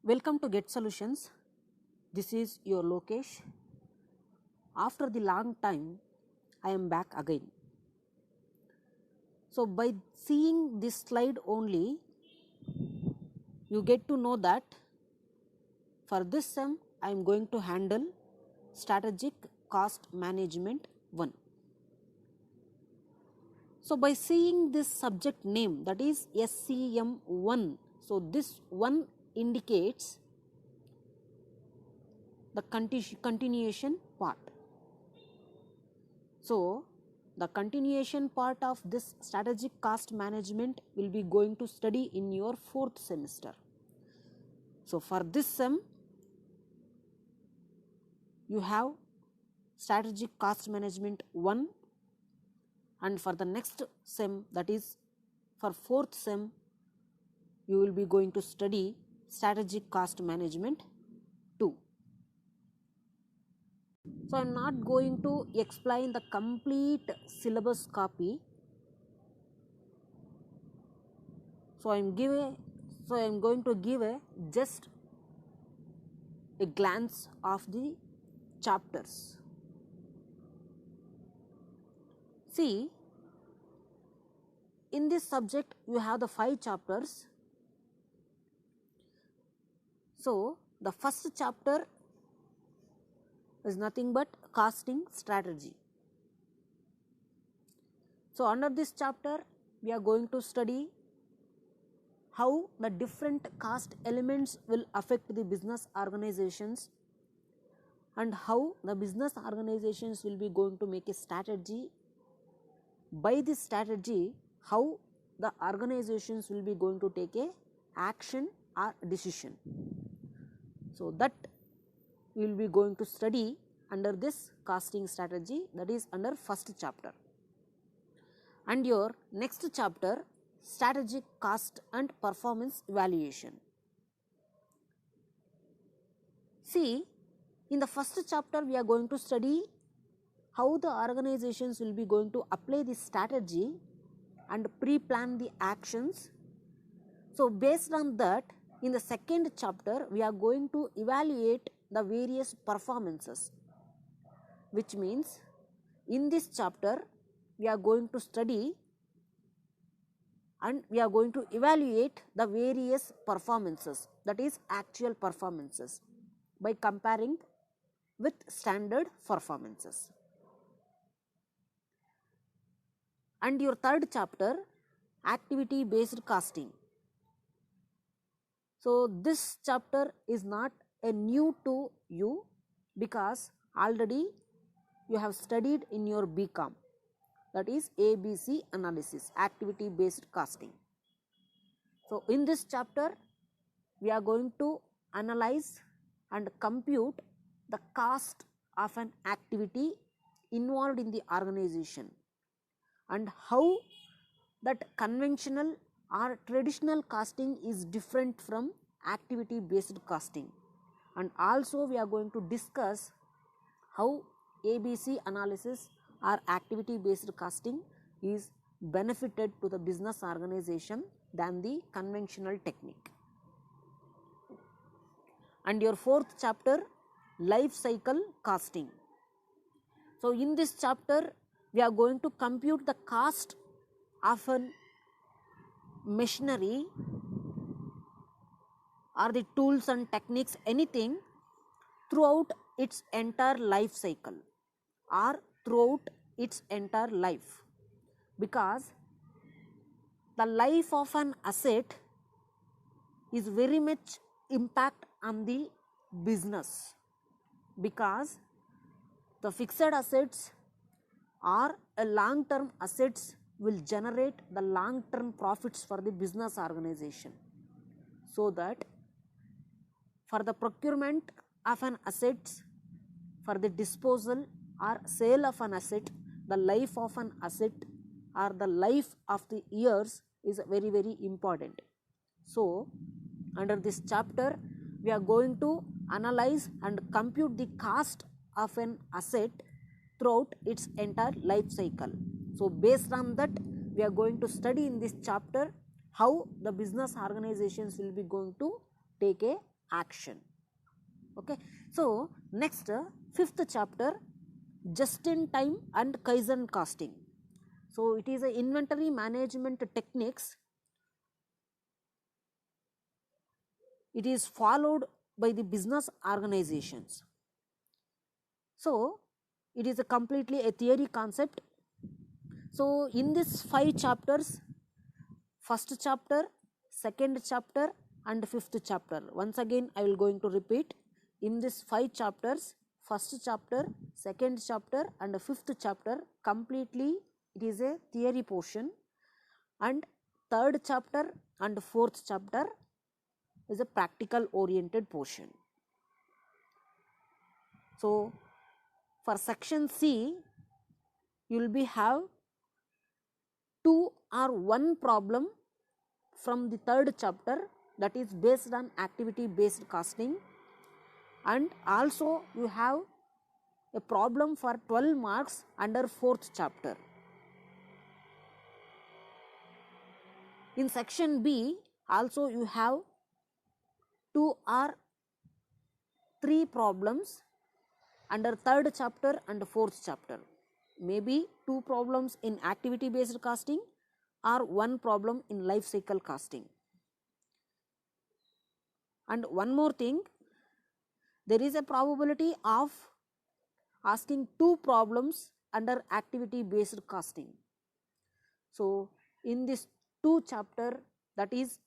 Welcome to Get Solutions. This is your Lokesh. After the long time, I am back again. So, by seeing this slide only, you get to know that for this sem, I am going to handle Strategic Cost Management 1. So, by seeing this subject name, that is SCM1, so this 1 indicates the continuation part. So, the continuation part of this strategic cost management will be going to study in your 4th semester. So, for this sem, you have strategic cost management 1, and for the next sem, that is for 4th sem, you will be going to study strategic cost management 2. So, I am not going to explain the complete syllabus copy. So, I am going to give just a glance of the chapters. See, in this subject you have the 5 chapters. So, the first chapter is nothing but costing strategy. So, under this chapter we are going to study how the different cost elements will affect the business organizations and how the business organizations will be going to make a strategy. By this strategy, how the organizations will be going to take a action or decision. So, that we will be going to study under this costing strategy, that is under first chapter. And your next chapter, strategic cost and performance evaluation. See, in the first chapter we are going to study how the organizations will be going to apply this strategy and pre-plan the actions. So, based on that, in the second chapter we are going to evaluate the various performances, which means in this chapter we are going to study and we are going to evaluate the various performances, that is actual performances, by comparing with standard performances. And your third chapter, activity based costing. So, this chapter is not a new to you because already you have studied in your BCom, that is ABC analysis, activity based costing. So, in this chapter we are going to analyze and compute the cost of an activity involved in the organization and how that conventional or traditional costing is different from activity based costing. And also we are going to discuss how ABC analysis or activity based costing is benefited to the business organization than the conventional technique. And your 4th chapter, life cycle costing. So, in this chapter we are going to compute the cost of an machinery or the tools and techniques, anything, throughout its entire life cycle or throughout its entire life, because the life of an asset is very much impact on the business, because the fixed assets or a long term assets will generate the long term profits for the business organization. So, that for the procurement of an asset, for the disposal or sale of an asset, the life of an asset or the life of the years is very, very important. So, under this chapter we are going to analyze and compute the cost of an asset throughout its entire life cycle. So, based on that we are going to study in this chapter how the business organizations will be going to take a action. Okay, so next, fifth chapter, just in time and Kaizen costing. So it is a inventory management techniques. It is followed by the business organizations. So it is a completely a theory concept. So in this 5 chapters, first chapter, second chapter and fifth chapter, once again I will going to repeat, in this 5 chapters, first chapter, second chapter and fifth chapter, completely it is a theory portion, and third chapter and fourth chapter is a practical oriented portion. So for section C, you will be have 2 or 1 problem from the third chapter, that is based on activity based costing, and also you have a problem for 12 marks under fourth chapter. In section B also you have 2 or 3 problems under third chapter and fourth chapter, maybe 2 problems in activity based costing or 1 problem in life cycle costing. And one more thing, there is a probability of asking 2 problems under activity based costing. So in this 2 chapter, that is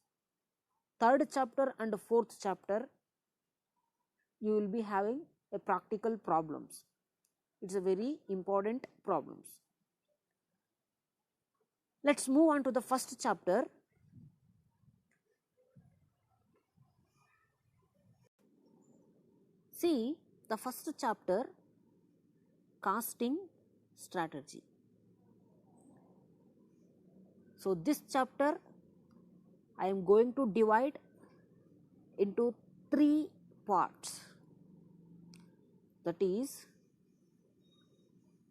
third chapter and fourth chapter, you will be having a practical problems. It's a very important problems. Let's move on to the first chapter. See the first chapter, costing strategy. So this chapter I am going to divide into 3 parts, that is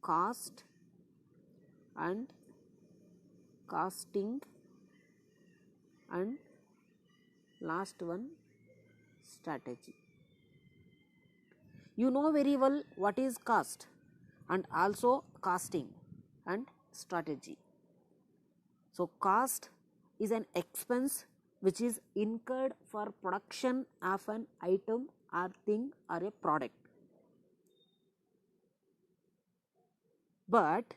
cost and costing and last one, strategy. You know very well what is cost and also costing and strategy. So cost is an expense which is incurred for production of an item or thing or a product. But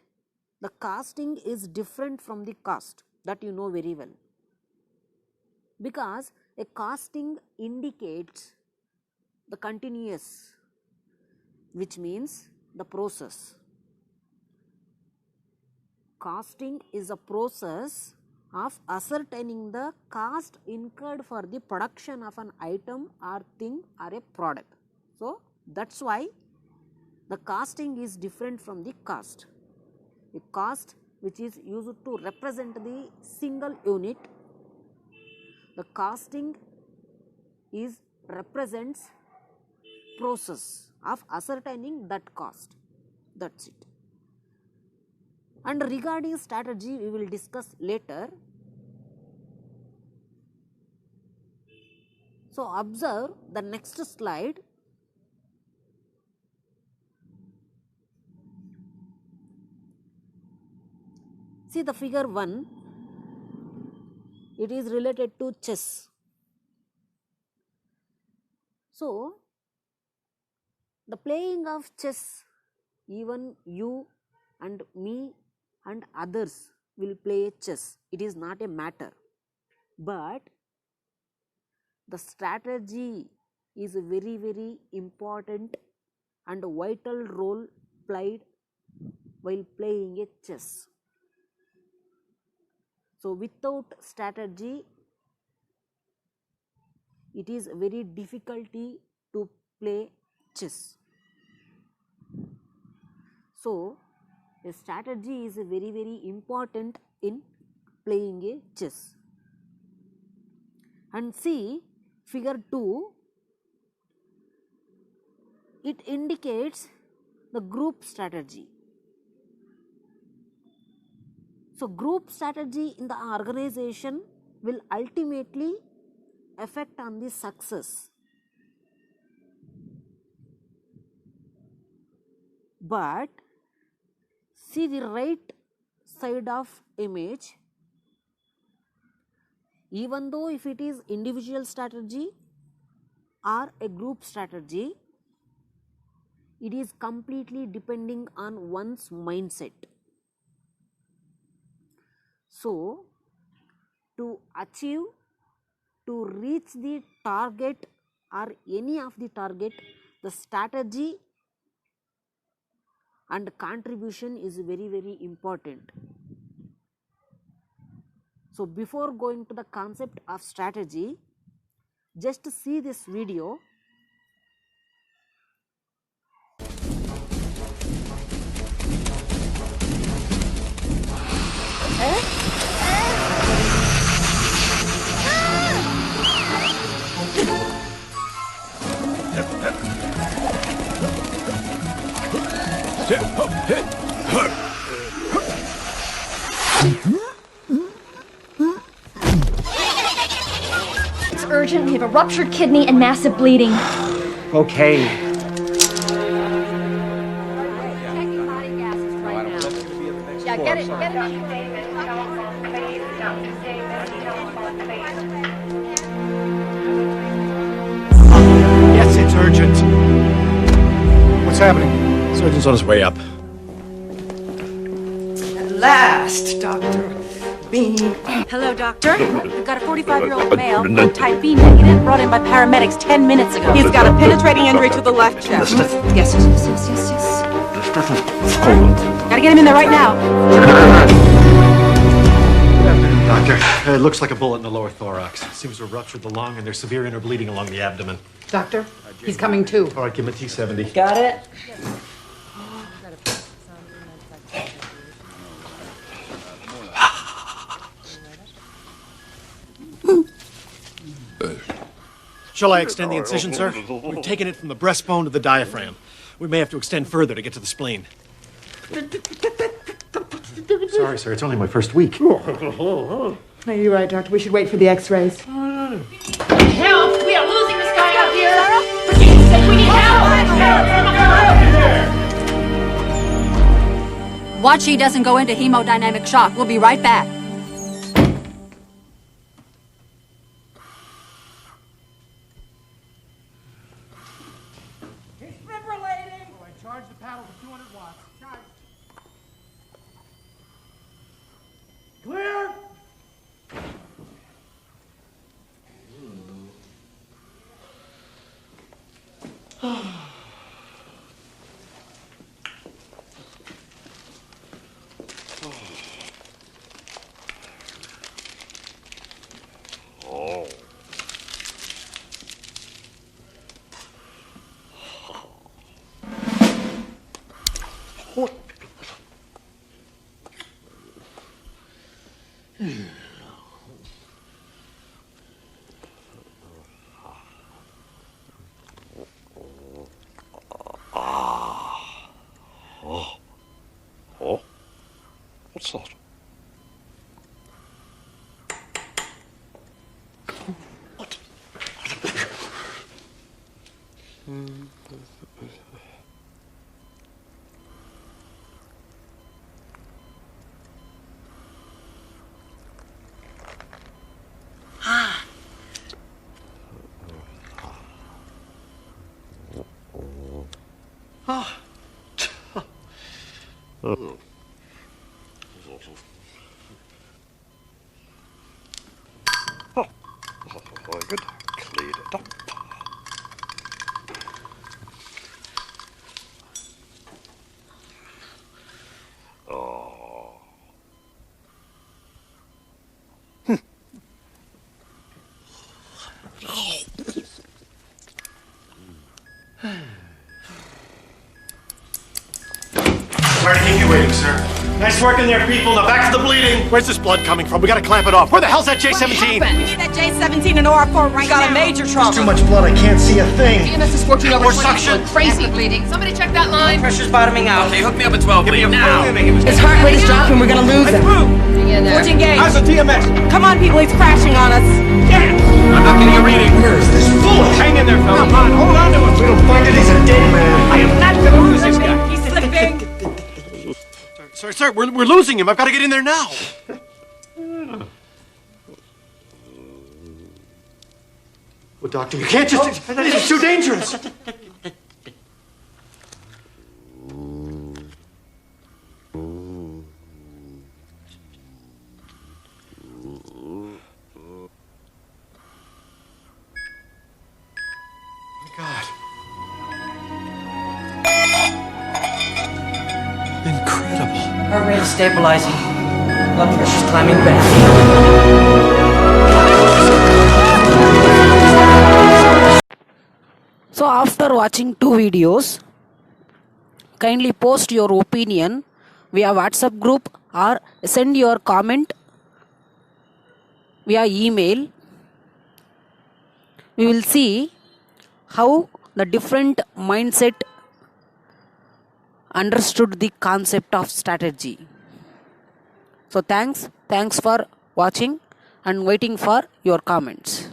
the costing is different from the cost, that you know very well, because a costing indicates the continuous, which means the process. Costing is a process of ascertaining the cost incurred for the production of an item or thing or a product. So that's why the costing is different from the cost. The cost which is used to represent the single unit, the costing is represents process of ascertaining that cost. That's it. And regarding strategy, we will discuss later. So observe the next slide. See the figure 1, it is related to chess. So the playing of chess, even you and me and others will play chess. It is not a matter. But the strategy is a very, very important and vital role played while playing a chess. So without strategy, it is very difficulty to play chess. So a strategy is very, very important in playing a chess. And see figure 2, it indicates the group strategy. So group strategy in the organization will ultimately affect on the success. But see the right side of image, even though if it is individual strategy or a group strategy, it is completely depending on one's mindset. So to achieve, to reach the target or any of the target, the strategy and contribution is very, very important. So before going to the concept of strategy, just see this video. It's urgent. We have a ruptured kidney and massive bleeding. Okay. Checking body gases right now. Yeah, get it. Yes, it's urgent. What's happening? Surgeon's on his way up. At last, Dr. Bean. Hello, doctor. We've got a 45-year-old male, type B negative, brought in by paramedics 10 minutes ago. He's got a penetrating injury to the left chest. Yes. Gotta get him in there right now. Doctor, it looks like a bullet in the lower thorax. Seems to have ruptured the lung, and there's severe inner bleeding along the abdomen. Doctor, he's coming too. All right, give him a T70. Got it? Shall I extend the incision, sir? We've taken it from the breastbone to the diaphragm. We may have to extend further to get to the spleen. Sorry, sir. It's only my first week. No, you're right, Doctor. We should wait for the x-rays. Help! We are losing this guy out here! For Jesus' sake, we need help! Watch he doesn't go into hemodynamic shock. We'll be right back. Charge the paddle for 200 watts. Charge. Clear! What's that? What? Very good. Cleared it up. Oh. Sorry to keep you waiting, sir. Nice work in there, people. Now back to the bleeding. Where's this blood coming from? We gotta clamp it off. Where the hell's that J17? We need that J17 and OR4 right now. Got a major trauma. Too much blood. I can't see a thing. EMS is working over More suction. crazy bleeding. Somebody check that line. Pressure's bottoming out. Okay, hook me up at 12, please. Now. His heart rate is dropping. We're gonna lose him. 14 gauge. How's the TMS? Come on, people. He's crashing on us. I'm not getting a reading. Where is this fool? Hang in there, fella. Come on, hold on to him. We don't find it. He's a dead man. I am not gonna lose this guy. He slipped Sir, we're losing him. I've got to get in there now. Well, Doctor, you can't just... It's too dangerous. God. Incredible. Heart rate is stabilizing. Blood pressure's climbing back. So after watching 2 videos, kindly post your opinion via WhatsApp group or send your comment via email. We will see how the different mindset understood the concept of strategy. So thanks for watching and waiting for your comments.